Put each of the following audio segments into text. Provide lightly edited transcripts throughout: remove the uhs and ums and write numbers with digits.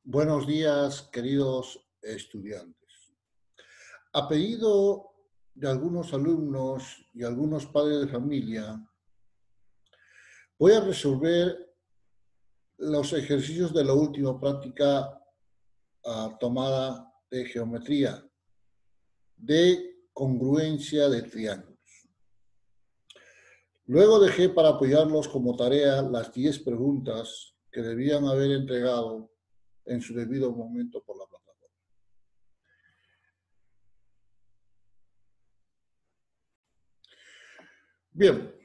Buenos días, queridos estudiantes. A pedido de algunos alumnos y algunos padres de familia, voy a resolver los ejercicios de la última práctica tomada de geometría, de congruencia de triángulos. Luego dejé para apoyarlos como tarea las 10 preguntas que debían haber entregado en su debido momento por la plataforma. Bien,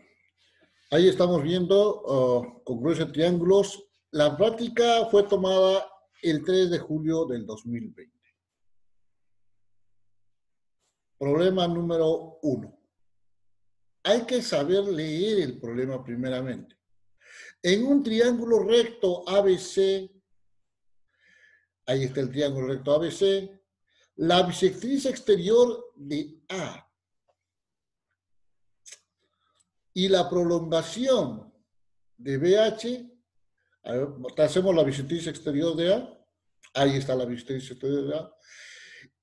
ahí estamos viendo congruencia de triángulos. La práctica fue tomada el 3 de julio del 2020. Problema número 1. Hay que saber leer el problema primeramente. En un triángulo recto ABC, ahí está el triángulo recto ABC, la bisectriz exterior de A y la prolongación de BH, a ver, tracemos la bisectriz exterior de A, ahí está la bisectriz exterior de A,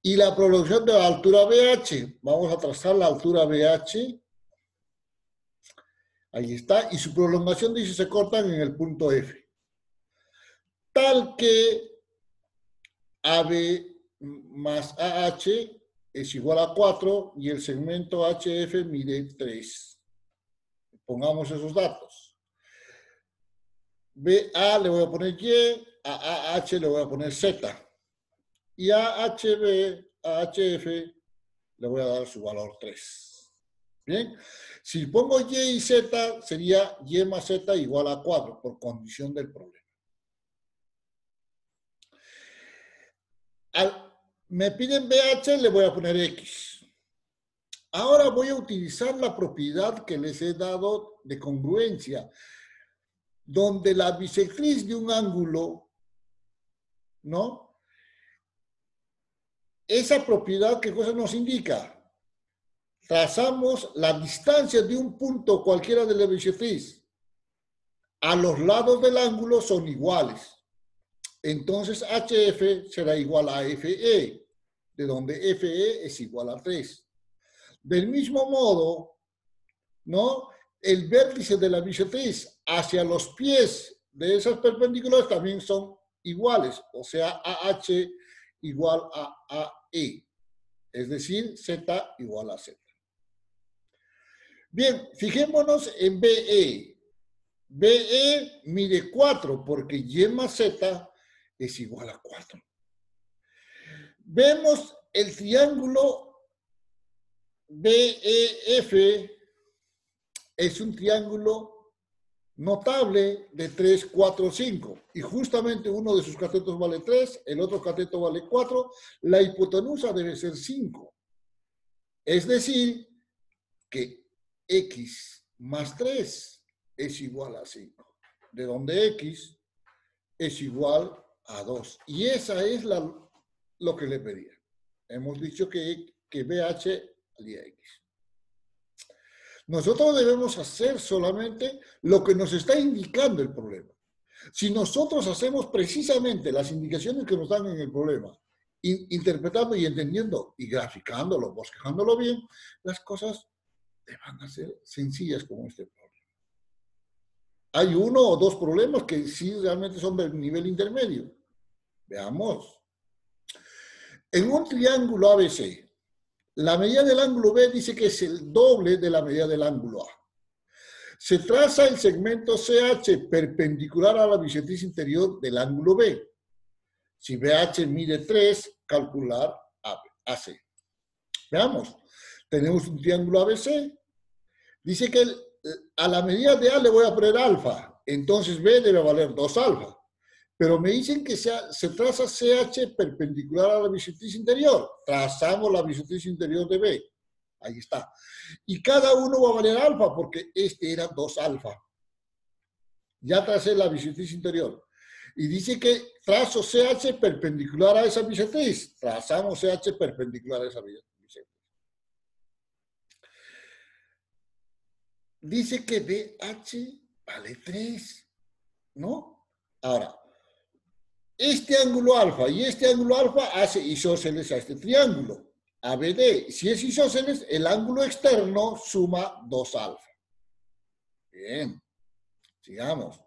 y la prolongación de la altura BH, vamos a trazar la altura BH, ahí está, y su prolongación dice se cortan en el punto F, tal que AB más AH es igual a 4 y el segmento HF mide 3. Pongamos esos datos. BA le voy a poner Y, a AH le voy a poner Z. Y a HB, a HF le voy a dar su valor 3. Bien, si pongo Y y Z sería Y más Z igual a 4 por condición del problema. Me piden BH, le voy a poner X. Ahora voy a utilizar la propiedad que les he dado de congruencia, donde la bisectriz de un ángulo, ¿no? Esa propiedad, ¿qué cosa nos indica? Trazamos la distancia de un punto cualquiera de la bisectriz. A los lados del ángulo son iguales. Entonces HF será igual a FE, de donde FE es igual a 3. Del mismo modo, ¿no? El vértice de la bisectriz hacia los pies de esas perpendiculares también son iguales, o sea, AH igual a AE, es decir, Z igual a Z. Bien, fijémonos en BE. BE mide 4 porque Y más Z es igual a 4. Vemos el triángulo BEF es un triángulo notable de 3, 4, 5. Y justamente uno de sus catetos vale 3, el otro cateto vale 4. La hipotenusa debe ser 5. Es decir, que X más 3 es igual a 5. De donde X es igual a 2. Y esa es lo que le pedía. Hemos dicho que BH valía X. Nosotros debemos hacer solamente lo que nos está indicando el problema. Si nosotros hacemos precisamente las indicaciones que nos dan en el problema, interpretando y entendiendo y graficándolo, bosquejándolo bien, las cosas van a ser sencillas como este problema. Hay uno o dos problemas que sí realmente son del nivel intermedio. Veamos. En un triángulo ABC, la medida del ángulo B dice que es el doble de la medida del ángulo A. Se traza el segmento CH perpendicular a la bisectriz interior del ángulo B. Si BH mide 3, calcular AC. Veamos, tenemos un triángulo ABC. Dice que a la medida de A le voy a poner alfa, entonces B debe valer 2 alfa. Pero me dicen que se traza CH perpendicular a la bisectriz interior. Trazamos la bisectriz interior de B. Ahí está. Y cada uno va a valer alfa porque este era 2 alfa. Ya tracé la bisectriz interior. Y dice que trazo CH perpendicular a esa bisectriz. Trazamos CH perpendicular a esa bisectriz. Dice que BH vale 3, ¿no? Ahora, este ángulo alfa y este ángulo alfa hace isósceles a este triángulo, ABD. Si es isósceles, el ángulo externo suma 2 alfa. Bien, sigamos.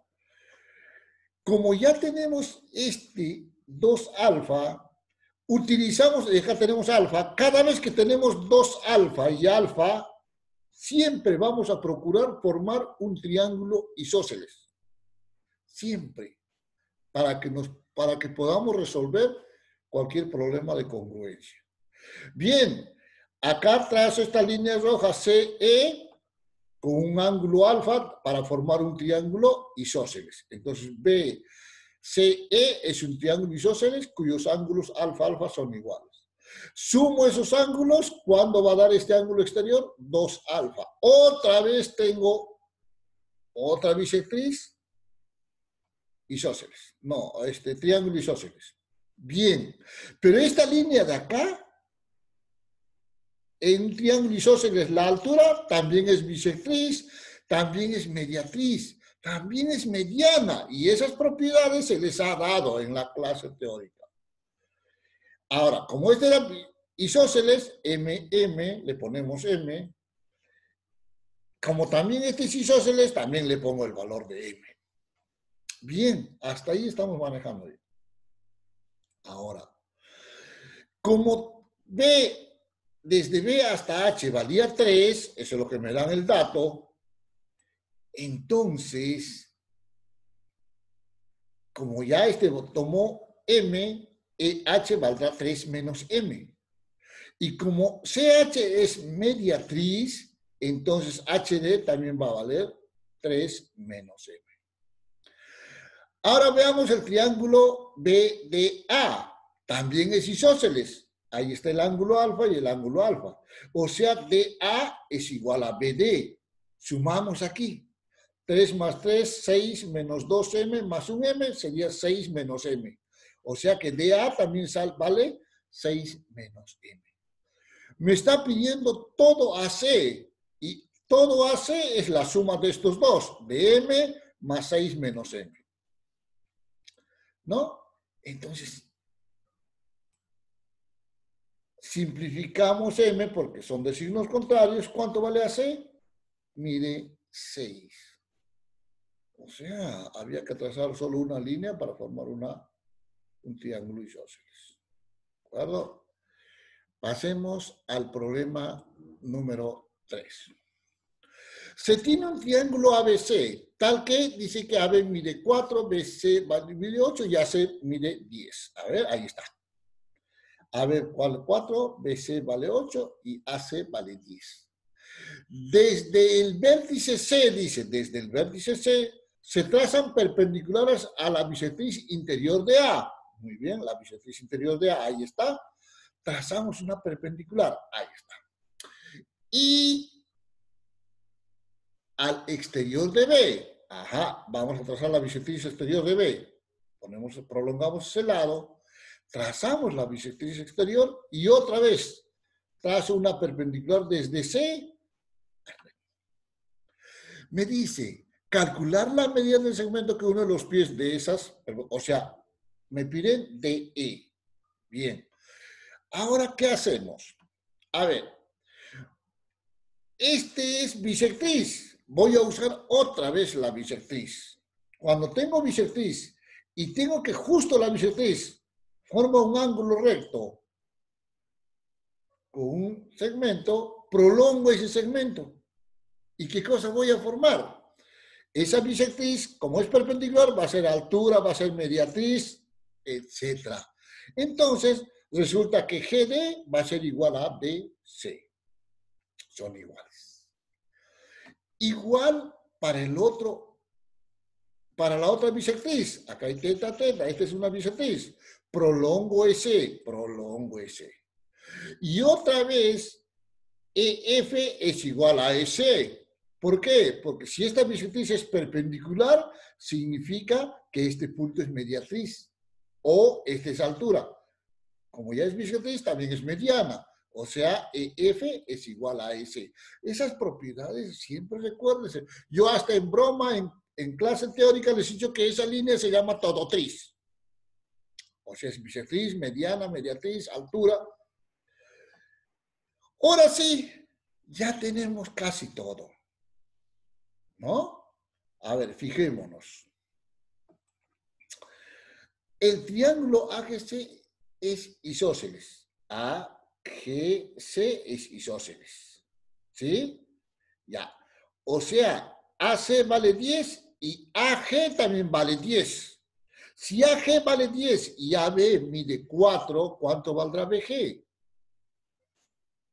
Como ya tenemos este 2 alfa, utilizamos, acá tenemos alfa, cada vez que tenemos 2 alfa y alfa, siempre vamos a procurar formar un triángulo isósceles. Siempre. Para que podamos resolver cualquier problema de congruencia. Bien, acá trazo esta línea roja CE con un ángulo alfa para formar un triángulo isósceles. Entonces, BCE es un triángulo isósceles cuyos ángulos alfa son iguales. Sumo esos ángulos, ¿cuándo va a dar este ángulo exterior? 2 alfa. Otra vez tengo otra bisectriz isósceles. No, triángulo isósceles. Bien, pero esta línea de acá, en un triángulo isósceles, la altura también es bisectriz, también es mediatriz, también es mediana, y esas propiedades se les ha dado en la clase teórica. Ahora, como este era isósceles, MM, le ponemos M. Como también este es isósceles, también le pongo el valor de M. Bien, hasta ahí estamos manejando bien. Ahora, como desde B hasta H valía 3, eso es lo que me dan el dato, entonces, como ya tomó M, H valdrá 3 menos M. Y como CH es mediatriz, entonces HD también va a valer 3 menos M. Ahora veamos el triángulo BDA. También es isósceles. Ahí está el ángulo alfa y el ángulo alfa. O sea, DA es igual a BD. Sumamos aquí. 3 más 3, 6 menos 2M más 1M sería 6 menos M. O sea que DA también vale 6 menos M. Me está pidiendo todo AC. Y todo AC es la suma de estos dos. De M más 6 menos M. ¿No? Entonces, simplificamos M porque son de signos contrarios. ¿Cuánto vale AC? Mide 6. O sea, había que trazar solo una línea para formar un triángulo isósceles. ¿De acuerdo? Pasemos al problema número 3. Se tiene un triángulo ABC, tal que dice que AB mide 4, BC mide 8 y AC mide 10. A ver, ahí está. AB vale 4, BC vale 8 y AC vale 10. Desde el vértice C, dice, desde el vértice C, se trazan perpendiculares a la bisectriz interior de A. Muy bien, la bisectriz interior de A, ahí está. Trazamos una perpendicular, ahí está. Y al exterior de B, ajá, vamos a trazar la bisectriz exterior de B. Prolongamos ese lado, trazamos la bisectriz exterior y otra vez trazo una perpendicular desde C. Me dice, calcular la medida del segmento que une los pies de esas, o sea, me piden DE. Bien. Ahora, ¿qué hacemos? A ver, este es bisectriz. Voy a usar otra vez la bisectriz. Cuando tengo bisectriz y tengo que justo la bisectriz forma un ángulo recto con un segmento, prolongo ese segmento. ¿Y qué cosa voy a formar? Esa bisectriz, como es perpendicular, va a ser altura, va a ser mediatriz, etc. Entonces, resulta que GD va a ser igual a BC. Son iguales. Igual para el otro, para la otra bisectriz. Acá hay teta, teta. Esta es una bisectriz. Prolongo ese, prolongo ese. Y otra vez, EF es igual a EC. ¿Por qué? Porque si esta bisectriz es perpendicular, significa que este punto es mediatriz. O esta es altura. Como ya es bisectriz, también es mediana. O sea, EF es igual a S. Esas propiedades siempre recuérdense. Yo hasta en broma, en clase teórica, les he dicho que esa línea se llama todotriz. O sea, es bisectriz, mediana, mediatriz, altura. Ahora sí, ya tenemos casi todo, ¿no? A ver, fijémonos. El triángulo AGC es isósceles. AGC es isósceles. ¿Sí? Ya. O sea, AC vale 10 y AG también vale 10. Si AG vale 10 y AB mide 4, ¿cuánto valdrá BG?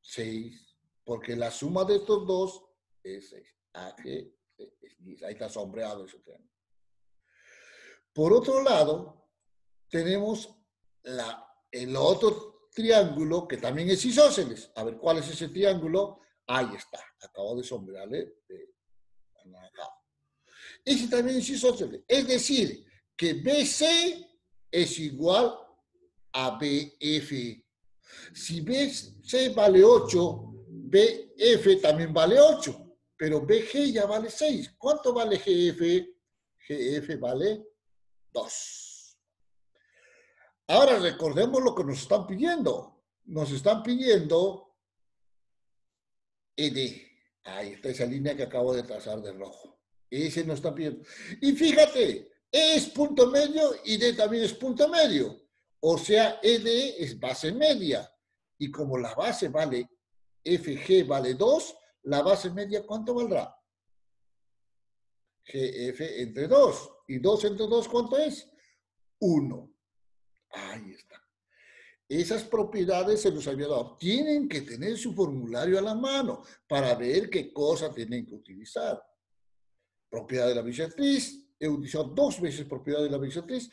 6. Porque la suma de estos dos es 6. AG es 10. Ahí está sombreado ese triángulo. Por otro lado, tenemos el otro triángulo que también es isósceles. A ver, ¿cuál es ese triángulo? Ahí está. Acabo de sombrearle de anaranjado. Ese también es isósceles. Es decir, que BC es igual a BF. Si BC vale 8, BF también vale 8. Pero BG ya vale 6. ¿Cuánto vale GF? GF vale 2. Ahora recordemos lo que nos están pidiendo. Nos están pidiendo ED. Ahí está esa línea que acabo de trazar de rojo. Ese nos está pidiendo. Y fíjate, E es punto medio y D también es punto medio. O sea, ED es base media. Y como la base vale, FG vale 2, la base media, ¿cuánto valdrá? GF entre 2. ¿Y 2 entre 2 cuánto es? 1. Ahí está. Esas propiedades se los había dado. Tienen que tener su formulario a la mano para ver qué cosa tienen que utilizar. Propiedad de la bisectriz. He utilizado 2 veces propiedad de la bisectriz.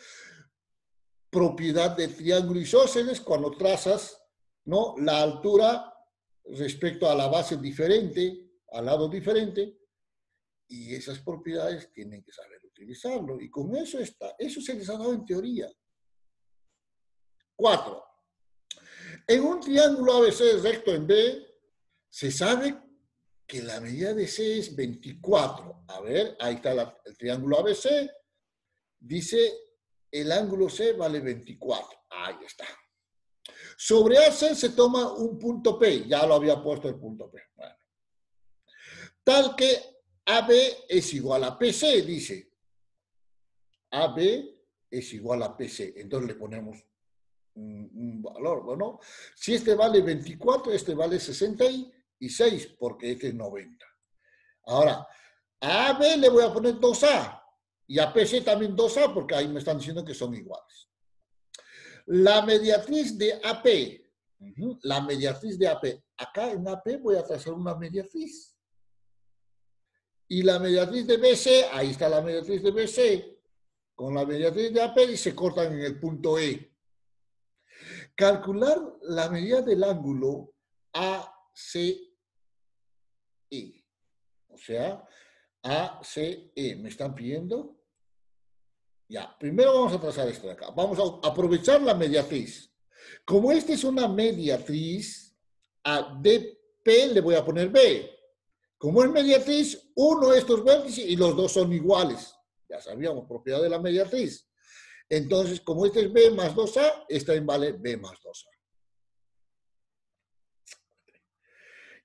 Propiedad de triángulo isósceles cuando trazas, ¿no?, la altura respecto a la base diferente, al lado diferente. Y esas propiedades tienen que saber utilizarlo. Y con eso está. Eso se les ha dado en teoría. 4. En un triángulo ABC recto en B, se sabe que la medida de C es 24. A ver, ahí está el triángulo ABC. Dice, el ángulo C vale 24. Ahí está. Sobre AC se toma un punto P. Ya lo había puesto el punto P. Bueno. Tal que AB es igual a PC, dice. AB es igual a PC. Entonces le ponemos un valor, bueno, si este vale 24, este vale 66, porque este es 90. Ahora, a AB le voy a poner 2A, y a PC también 2A, porque ahí me están diciendo que son iguales. La mediatriz de AP, la mediatriz de AP, acá en AP voy a trazar una mediatriz. Y la mediatriz de BC, ahí está la mediatriz de BC, con la mediatriz de AP y se cortan en el punto E. Calcular la medida del ángulo ACE. O sea, ACE. ¿Me están pidiendo? Ya, primero vamos a trazar esto de acá. Vamos a aprovechar la mediatriz. Como esta es una mediatriz, a DP le voy a poner B. Como es mediatriz, uno de estos vértices y los dos son iguales. Ya sabíamos, propiedad de la mediatriz. Entonces, como este es B más 2A, esta también vale B más 2A.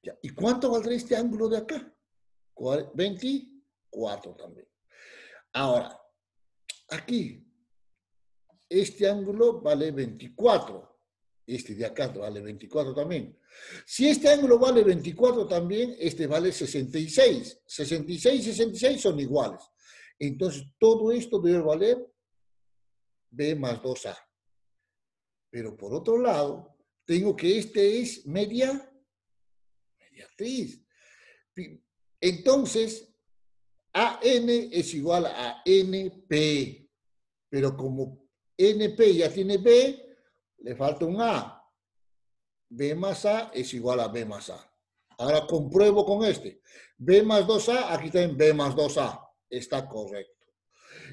Ya. ¿Y cuánto valdrá este ángulo de acá? 24 también. Ahora, aquí, este ángulo vale 24. Este de acá vale 24 también. Si este ángulo vale 24 también, este vale 66. 66 y 66 son iguales. Entonces, todo esto debe valer B más 2A. Pero por otro lado, tengo que este es mediatriz. Entonces, AN es igual a NP. Pero como NP ya tiene B, le falta un A. B más A es igual a B más A. Ahora compruebo con este. B más 2A, aquí también B más 2A. Está correcto.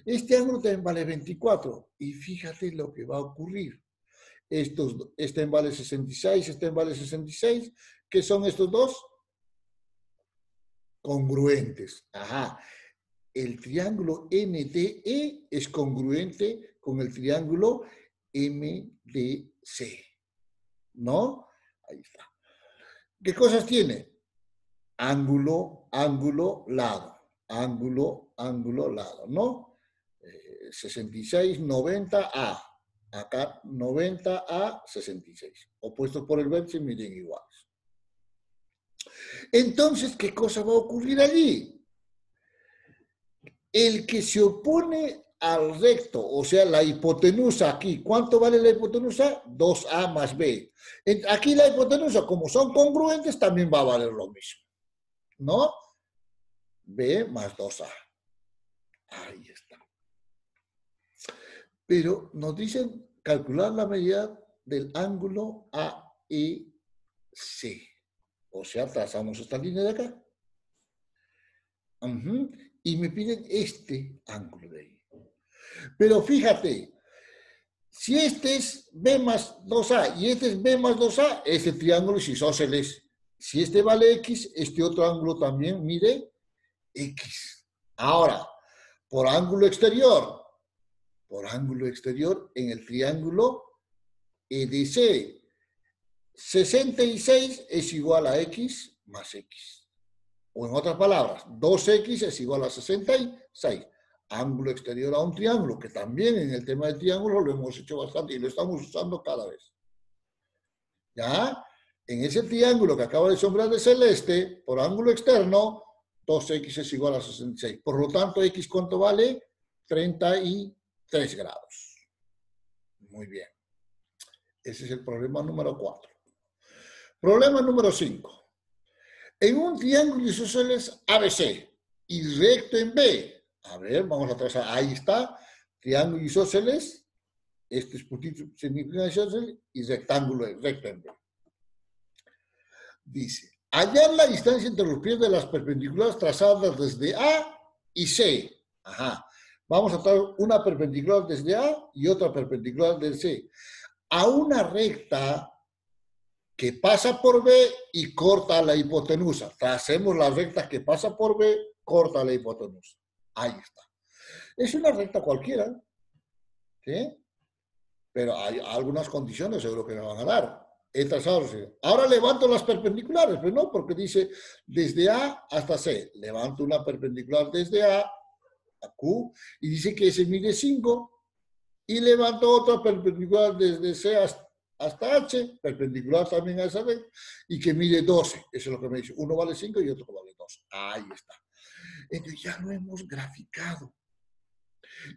Este ángulo también vale 24. Y fíjate lo que va a ocurrir. Este vale 66, este vale 66. ¿Qué son estos dos? Congruentes. Ajá. El triángulo NDE es congruente con el triángulo MDC. ¿No? Ahí está. ¿Qué cosas tiene? Ángulo, ángulo, lado. Ángulo, ángulo, lado, ¿no? 66, 90 a. Acá 90 a 66. Opuestos por el vértice miden iguales. Entonces, ¿qué cosa va a ocurrir allí? El que se opone al recto, o sea, la hipotenusa aquí, ¿cuánto vale la hipotenusa? 2a más b. Aquí la hipotenusa, como son congruentes, también va a valer lo mismo, ¿no? b más 2a. Ahí está. Pero nos dicen calcular la medida del ángulo AEC. O sea, trazamos esta línea de acá. Y me piden este ángulo de ahí. Pero fíjate, si este es B más 2A y este es B más 2A, este triángulo es isósceles. Si este vale X, este otro ángulo también mide X. Ahora, por ángulo exterior en el triángulo EDC, 66 es igual a X más X. O en otras palabras, 2X es igual a 66. Ángulo exterior a un triángulo, que también en el tema del triángulo lo hemos hecho bastante y lo estamos usando cada vez. ¿Ya? En ese triángulo que acaba de sombrear de celeste, por ángulo externo, 2X es igual a 66. Por lo tanto, X, ¿cuánto vale? 33 grados. Muy bien. Ese es el problema número 4. Problema número 5. En un triángulo isósceles ABC y recto en B. A ver, vamos a trazar. Ahí está. Triángulo isósceles. Este es puntito significa isósceles y rectángulo recto en B. Dice, hallar la distancia entre los pies de las perpendiculares trazadas desde A y C. Ajá. Vamos a trazar una perpendicular desde A y otra perpendicular desde C. A una recta que pasa por B y corta la hipotenusa. Tracemos la recta que pasa por B, corta la hipotenusa. Ahí está. Es una recta cualquiera, ¿sí? Pero hay algunas condiciones seguro que me van a dar. He trazado. Ahora levanto las perpendiculares, pero no, porque dice desde A hasta C. Levanto una perpendicular desde A Q y dice que se mide 5 y levanto otra perpendicular desde C hasta H, perpendicular también a esa recta, y que mide 12. Eso es lo que me dice. Uno vale 5 y otro vale 12. Ahí está. Entonces ya lo hemos graficado.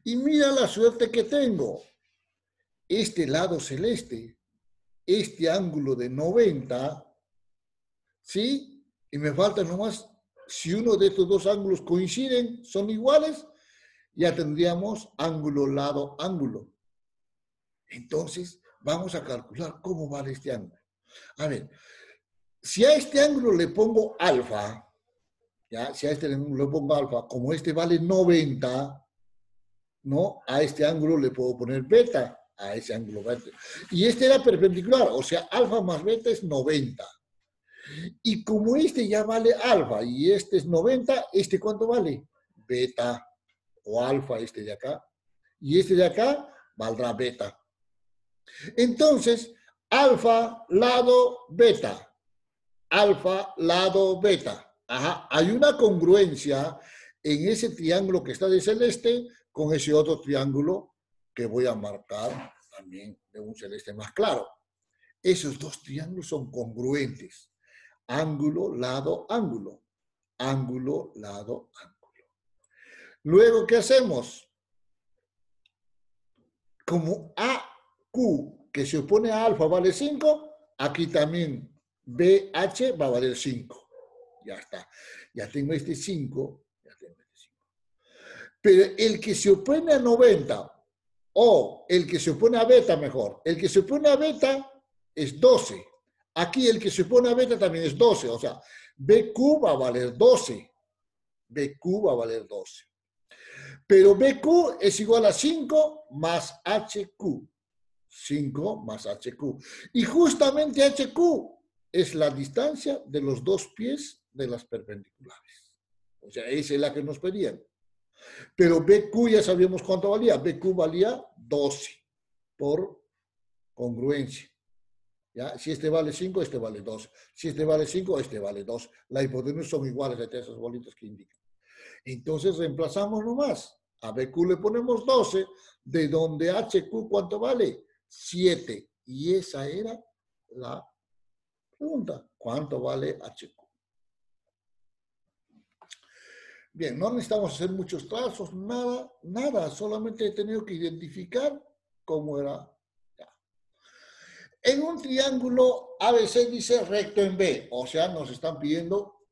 Y mira la suerte que tengo. Este lado celeste, este ángulo de 90, ¿sí? Y me falta nomás, si uno de estos dos ángulos coinciden, son iguales, ya tendríamos ángulo, lado, ángulo. Entonces, vamos a calcular cómo vale este ángulo. A ver, si a este ángulo le pongo alfa, ¿ya? Si a este ángulo le pongo alfa, como este vale 90, ¿no? A este ángulo le puedo poner beta, a ese ángulo beta. Y este era perpendicular, o sea, alfa más beta es 90. Y como este ya vale alfa y este es 90, ¿este cuánto vale? Beta o alfa, este de acá. Y este de acá valdrá beta. Entonces, alfa, lado, beta. Alfa, lado, beta. Ajá, hay una congruencia en ese triángulo que está de celeste con ese otro triángulo que voy a marcar también de un celeste más claro. Esos dos triángulos son congruentes. Ángulo, lado, ángulo. Ángulo, lado, ángulo. Luego, ¿qué hacemos? Como AQ, que se opone a alfa, vale 5, aquí también BH va a valer 5. Ya está. Ya tengo este 5. Pero el que se opone a 90, o el que se opone a beta mejor, el que se opone a beta es 12. Aquí el que se opone a beta también es 12. O sea, BQ va a valer 12. BQ va a valer 12. Pero BQ es igual a 5 más HQ. 5 más HQ. Y justamente HQ es la distancia de los dos pies de las perpendiculares. O sea, esa es la que nos pedían. Pero BQ ya sabíamos cuánto valía. BQ valía 12 por congruencia. ¿Ya? Si este vale 5, este vale 2. Si este vale 5, este vale 2. La hipotenusa son iguales de esas bolitas que indican. Entonces reemplazamos nomás. A BQ le ponemos 12, de donde HQ, ¿cuánto vale? 7. Y esa era la pregunta. ¿Cuánto vale HQ? Bien, no necesitamos hacer muchos trazos, nada, nada. Solamente he tenido que identificar cómo era. En un triángulo ABC dice recto en B. O sea, nos están pidiendo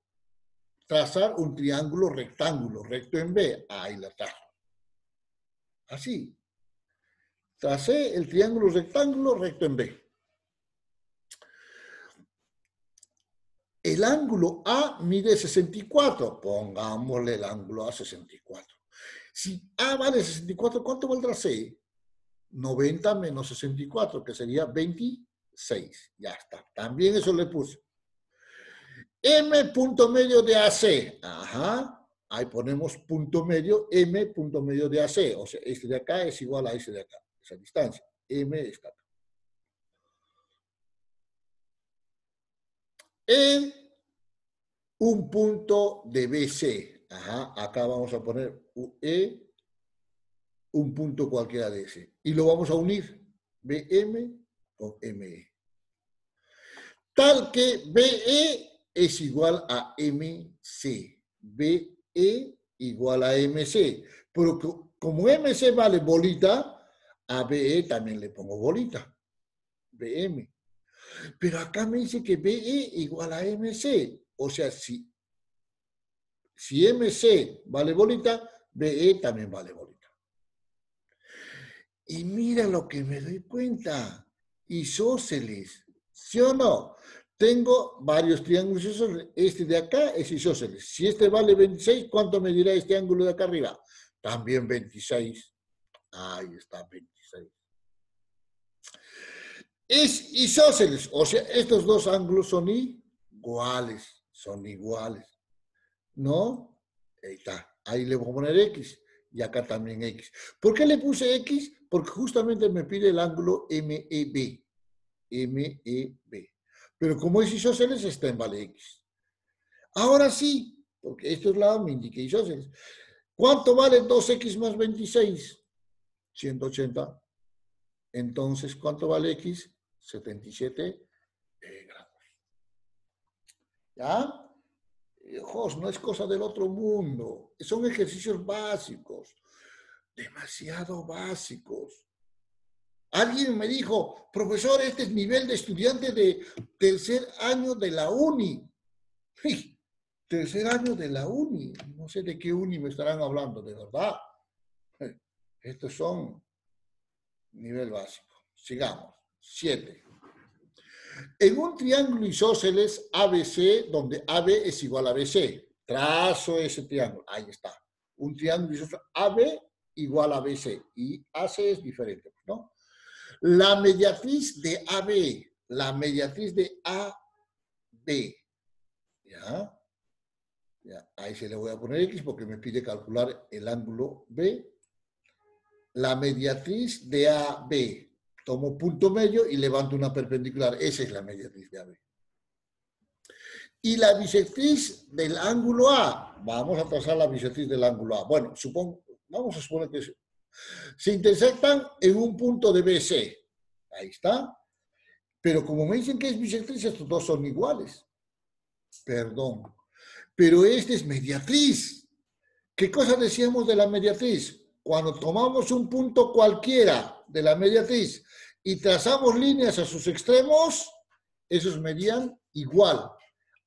trazar un triángulo rectángulo, recto en B. Ahí la trazo. Así. Tracé el triángulo rectángulo recto en B. El ángulo A mide 64. Pongámosle el ángulo A 64. Si A vale 64, ¿cuánto valdrá C? 90 menos 64, que sería 26. Ya está. También eso le puse. M punto medio de AC. Ajá. Ahí ponemos punto medio, M punto medio de AC. O sea, este de acá es igual a este de acá. Esa distancia. M está acá. En un punto de BC. Ajá. Acá vamos a poner un punto cualquiera de ese. Y lo vamos a unir. BM con ME. Tal que BE es igual a MC. BE igual a MC. Pero como MC vale bolita, a BE también le pongo bolita. BM. Pero acá me dice que BE igual a MC. O sea, si MC vale bolita, BE también vale bolita. Y mira lo que me doy cuenta. Isósceles. ¿Sí o no? Tengo varios triángulos isósceles. Este de acá es isósceles. Si este vale 26, ¿cuánto me dirá este ángulo de acá arriba? También 26. Ahí está, 26. Es isósceles. O sea, estos dos ángulos son iguales. Son iguales. ¿No? Ahí está. Ahí le voy a poner X. Y acá también X. ¿Por qué le puse X? Porque justamente me pide el ángulo MEB. MEB. Pero como es isósceles, está en vale X. Ahora sí, porque este lado me indica isósceles. ¿Cuánto vale 2X más 26? 180. Entonces, ¿cuánto vale X? 77 grados. ¿Ya? Jos, no es cosa del otro mundo. Son ejercicios básicos. Demasiado básicos. Alguien me dijo, profesor, este es nivel de estudiante de tercer año de la uni. Sí, tercer año de la uni. No sé de qué uni me estarán hablando, de verdad. Estos son nivel básico. Sigamos. 7. En un triángulo isósceles ABC, donde AB es igual a BC. Trazo ese triángulo. Ahí está. Un triángulo isósceles AB igual a BC. Y AC es diferente, ¿no? La mediatriz de AB, la mediatriz de AB, ¿ya? Ya, ahí se le voy a poner X porque me pide calcular el ángulo B. La mediatriz de AB, tomo punto medio y levanto una perpendicular. Esa es la mediatriz de AB. Y la bisectriz del ángulo A, vamos a trazar la bisectriz del ángulo A. Bueno, vamos a suponer que se intersectan en un punto de BC. Ahí está. Pero como me dicen que es bisectriz, estos dos son iguales. Perdón. Pero este es mediatriz. ¿Qué cosa decíamos de la mediatriz? Cuando tomamos un punto cualquiera de la mediatriz y trazamos líneas a sus extremos, esos medían igual.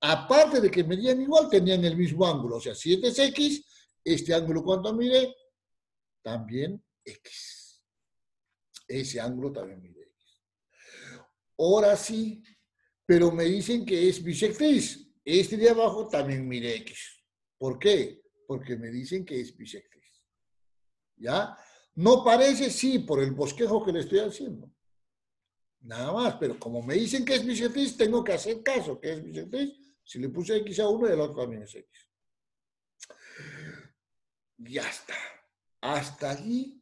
Aparte de que medían igual, tenían el mismo ángulo. O sea, si este es X, este ángulo, ¿cuánto mide? También X. Ese ángulo también mide X. Ahora sí, pero me dicen que es bisectriz. Este de abajo también mide X. ¿Por qué? Porque me dicen que es bisectriz. ¿Ya? No parece, sí, por el bosquejo que le estoy haciendo. Nada más, pero como me dicen que es bisectriz, tengo que hacer caso que es bisectriz. Si le puse X a uno, el otro también es X. Ya está. Hasta allí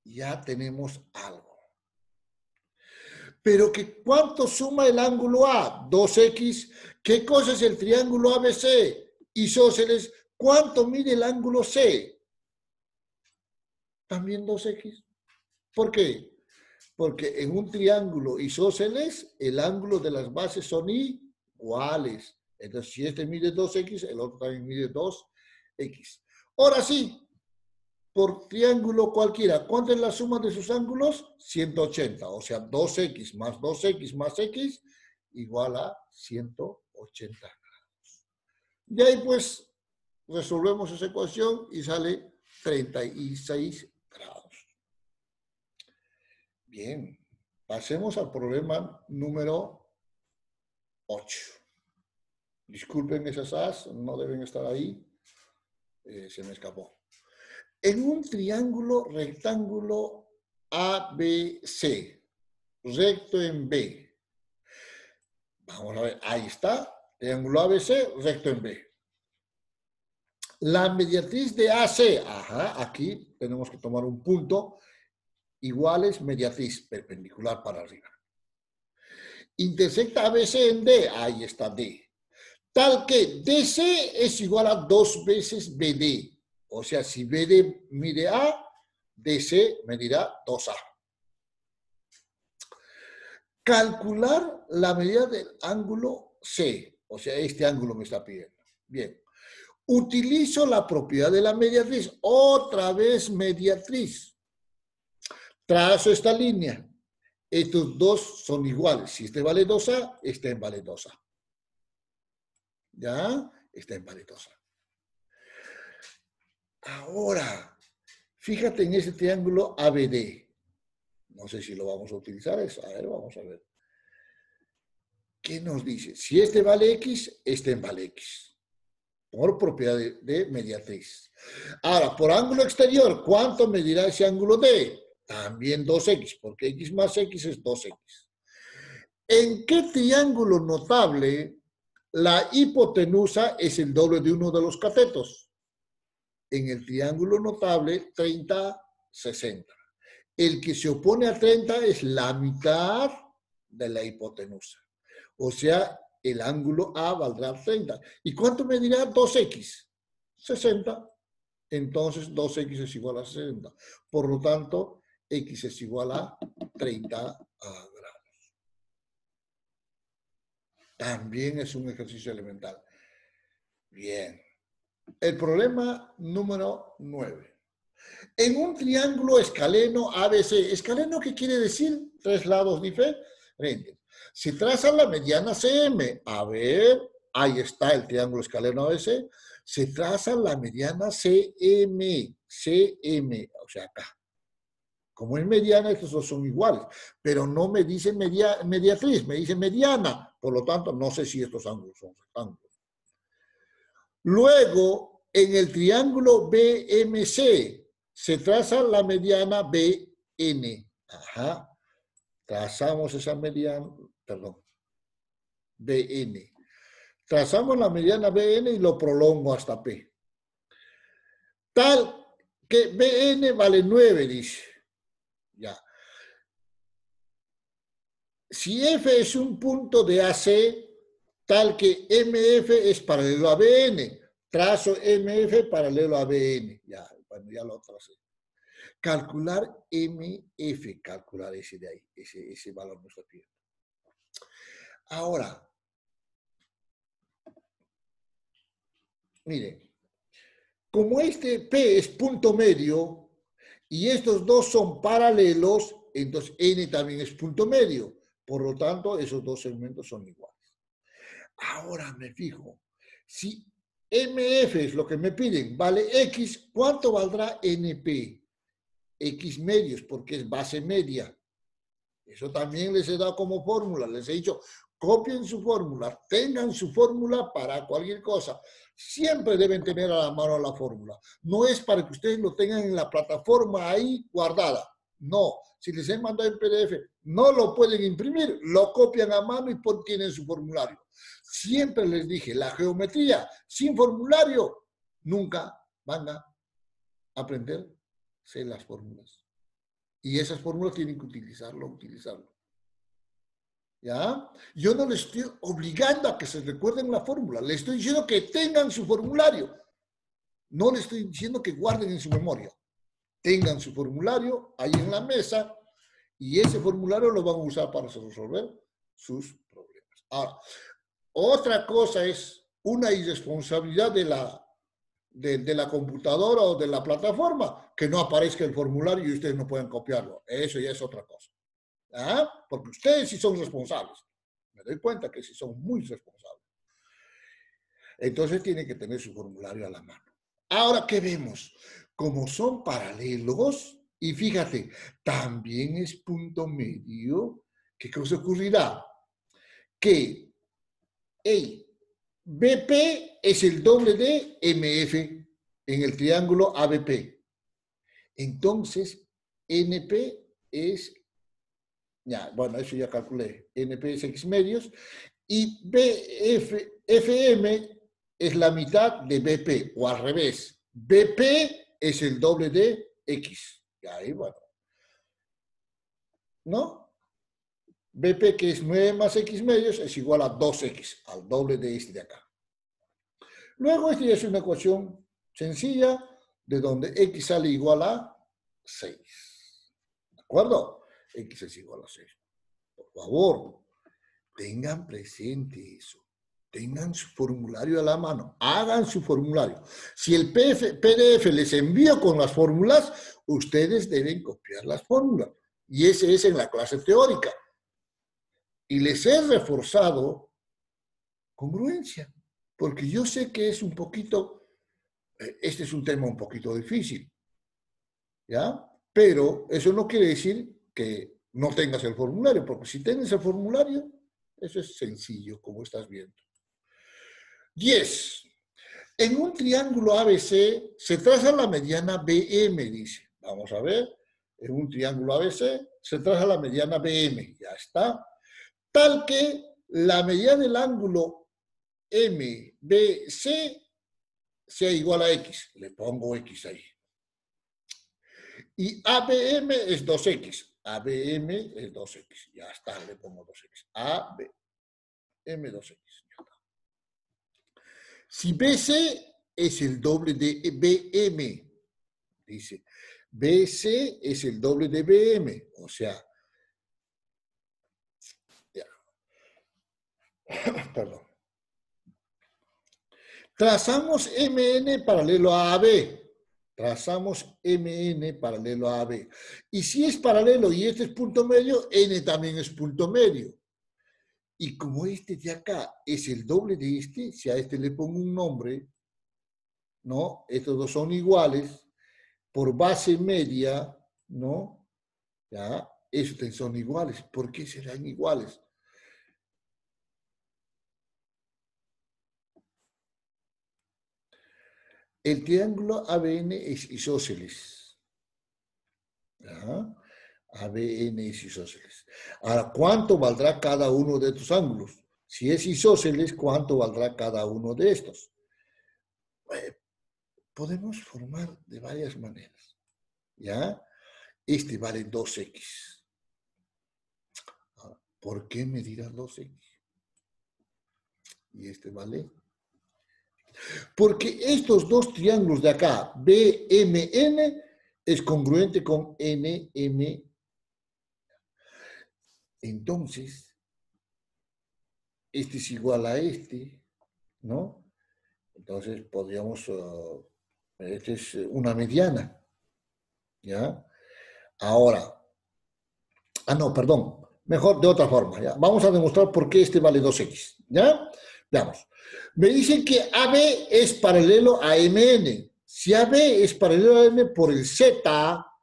ya tenemos algo. Pero que ¿cuánto suma el ángulo A? 2x. ¿Qué cosa es el triángulo ABC? Isósceles. ¿Cuánto mide el ángulo C? También 2x. ¿Por qué? Porque en un triángulo isósceles, el ángulo de las bases son iguales. Entonces, si este mide 2x, el otro también mide 2x. Ahora sí, por triángulo cualquiera, ¿cuánto es la suma de sus ángulos? 180. O sea, 2x más 2x más x igual a 180. Y ahí pues resolvemos esa ecuación y sale 36 grados. Bien, pasemos al problema número 8. Disculpen esas A's, no deben estar ahí. Se me escapó. En un triángulo rectángulo ABC, recto en B. Vamos a ver, ahí está. Triángulo ABC, recto en B. La mediatriz de AC, ajá, aquí tenemos que tomar un punto, iguales mediatriz perpendicular para arriba. Intersecta ABC en D, ahí está D. Tal que DC es igual a 2 veces BD. O sea, si BD mide A, DC medirá 2A. Calcular la medida del ángulo C. O sea, este ángulo me está pidiendo. Bien. Utilizo la propiedad de la mediatriz. Otra vez mediatriz. Trazo esta línea. Estos dos son iguales. Si este vale 2A, este vale 2A. ¿Ya? Este vale 2A. Ahora, fíjate en ese triángulo ABD. No sé si lo vamos a utilizar. A ver, vamos a ver. ¿Qué nos dice? Si este vale X, este vale X. Por propiedad de mediatriz. Ahora, por ángulo exterior, ¿cuánto medirá ese ángulo D? También 2X, porque X más X es 2X. ¿En qué triángulo notable la hipotenusa es el doble de uno de los catetos? En el triángulo notable 30-60. El que se opone a 30 es la mitad de la hipotenusa. O sea, el ángulo A valdrá 30. ¿Y cuánto medirá 2X? 60. Entonces 2X es igual a 60. Por lo tanto, X es igual a 30 grados. También es un ejercicio elemental. Bien. El problema número 9. En un triángulo escaleno ABC, ¿escaleno qué quiere decir? Tres lados diferentes. Se traza la mediana CM. A ver, ahí está el triángulo escaleno ABC. Se traza la mediana CM. CM, o sea, acá. Como es mediana, estos dos son iguales. Pero no me dice mediatriz, me dice mediana. Por lo tanto, no sé si estos ángulos son rectángulos. Luego, en el triángulo BMC, se traza la mediana BN. Ajá. Trazamos esa mediana, perdón, BN. Trazamos la mediana BN y lo prolongo hasta P. Tal que BN vale 9, dice. Ya. Si F es un punto de AC, tal que MF es paralelo a BN. Trazo MF paralelo a BN. Ya, bueno, ya lo tracé. Calcular MF, calcular ese de ahí, ese valor no está pidiendo. Ahora, miren, como este P es punto medio y estos dos son paralelos, entonces N también es punto medio. Por lo tanto, esos dos segmentos son iguales. Ahora me fijo, si MF es lo que me piden, vale X, ¿cuánto valdrá NP? X medios, porque es base media. Eso también les he dado como fórmula. Les he dicho, copien su fórmula, tengan su fórmula para cualquier cosa. Siempre deben tener a la mano la fórmula. No es para que ustedes lo tengan en la plataforma ahí guardada. No, si les he mandado en PDF, no lo pueden imprimir, lo copian a mano y tienen su formulario. Siempre les dije, la geometría sin formulario, nunca van a aprenderse las fórmulas. Y esas fórmulas tienen que utilizarlo. ¿Ya? Yo no les estoy obligando a que se recuerden la fórmula, les estoy diciendo que tengan su formulario. No les estoy diciendo que guarden en su memoria. Tengan su formulario ahí en la mesa y ese formulario lo van a usar para resolver sus problemas. Ahora, otra cosa es una irresponsabilidad de la computadora o de la plataforma, que no aparezca el formulario y ustedes no puedan copiarlo. Eso ya es otra cosa. ¿Ah? Porque ustedes sí son responsables. Me doy cuenta que sí son muy responsables. Entonces tienen que tener su formulario a la mano. Ahora, ¿qué vemos? Como son paralelos, y fíjate, también es punto medio, ¿qué cosa ocurrirá? Que hey, BP es el doble de MF en el triángulo ABP. Entonces, NP es, ya, bueno, eso ya calculé, NP es X medios, y FM es la mitad de BP, o al revés. BP es el doble de X. Y ahí, bueno. ¿No? BP, que es 9 más X medios, es igual a 2X, al doble de este de acá. Luego, esta es una ecuación sencilla, de donde X sale igual a 6. ¿De acuerdo? X es igual a 6. Por favor, tengan presente eso. Tengan su formulario a la mano. Hagan su formulario. Si el PDF les envía con las fórmulas, ustedes deben copiar las fórmulas. Y ese es en la clase teórica. Y les he reforzado congruencia. Porque yo sé que es un poquito, este es un tema un poquito difícil. ¿Ya? Pero eso no quiere decir que no tengas el formulario, porque si tienes el formulario, eso es sencillo, como estás viendo. 10. En un triángulo ABC se traza la mediana BM, dice. Vamos a ver. En un triángulo ABC se traza la mediana BM. Ya está. Tal que la mediana del ángulo MBC sea igual a X. Le pongo X ahí. Y ABM es 2X. ABM es 2X. Ya está, le pongo 2X. ABM 2X. Si BC es el doble de BM, dice, BC es el doble de BM, o sea, ya. Perdón. Trazamos MN paralelo a AB. Trazamos MN paralelo a AB. Y si es paralelo y este es punto medio, N también es punto medio. Y como este de acá es el doble de este, si a este le pongo un nombre, ¿no? Estos dos son iguales, por base media, ¿no? ¿Ya? Estos son iguales. ¿Por qué serán iguales? El triángulo ABN es isósceles. ¿Ya? ABN es isósceles. Ahora, ¿cuánto valdrá cada uno de estos ángulos? Si es isósceles, ¿cuánto valdrá cada uno de estos? Podemos formar de varias maneras. ¿Ya? Este vale 2X. ¿Por qué me dirás 2X? Y este vale. Porque estos dos triángulos de acá, BMN, es congruente con NM. Entonces, este es igual a este, ¿no? Entonces podríamos, esta es una mediana, ¿ya? Ahora, no, perdón, mejor de otra forma, ¿ya? Vamos a demostrar por qué este vale 2X, ¿ya? Veamos. Me dicen que AB es paralelo a MN. Si AB es paralelo a M por el Z,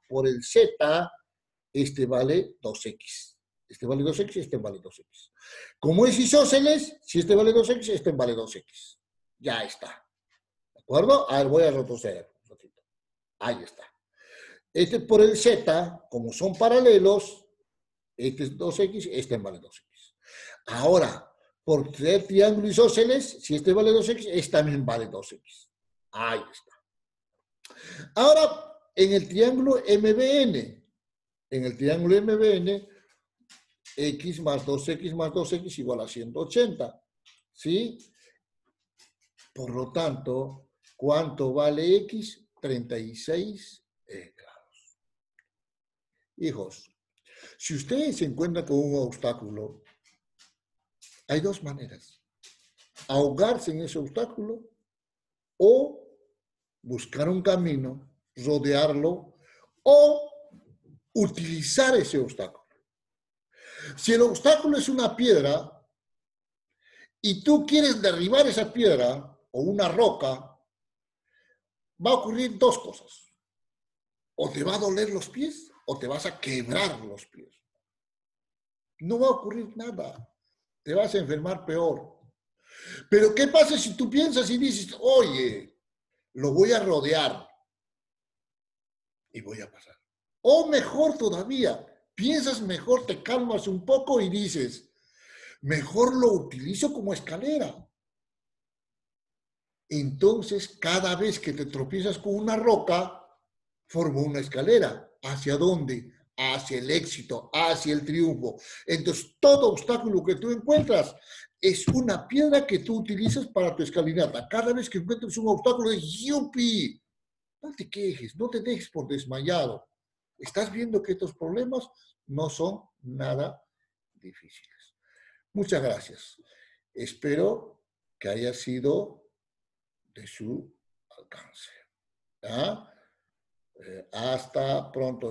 este vale 2X. Este vale 2X, este vale 2X. Como es isósceles, si este vale 2X, este vale 2X. Ya está. ¿De acuerdo? A ver, voy a retroceder un ratito. Ahí está. Este por el Z, como son paralelos, este es 2X, este vale 2X. Ahora, por ser triángulo isósceles, si este vale 2X, este también vale 2X. Ahí está. Ahora, en el triángulo MBN, x más 2x igual a 180. ¿Sí? Por lo tanto, ¿cuánto vale x? 36 grados. Hijos, si ustedes se encuentran con un obstáculo, hay dos maneras. Ahogarse en ese obstáculo o buscar un camino, rodearlo o utilizar ese obstáculo. Si el obstáculo es una piedra y tú quieres derribar esa piedra o una roca, va a ocurrir dos cosas. O te va a doler los pies o te vas a quebrar los pies. No va a ocurrir nada. Te vas a enfermar peor. Pero ¿qué pasa si tú piensas y dices, oye, lo voy a rodear y voy a pasar? O mejor todavía, piensas mejor, te calmas un poco y dices, mejor lo utilizo como escalera. Entonces, cada vez que te tropiezas con una roca, forma una escalera. ¿Hacia dónde? Hacia el éxito, hacia el triunfo. Entonces, todo obstáculo que tú encuentras es una piedra que tú utilizas para tu escalinata. Cada vez que encuentres un obstáculo, ¡yupi! No te quejes, no te dejes por desmayado. Estás viendo que estos problemas no son nada difíciles. Muchas gracias. Espero que haya sido de su alcance. ¿Ah? Hasta pronto.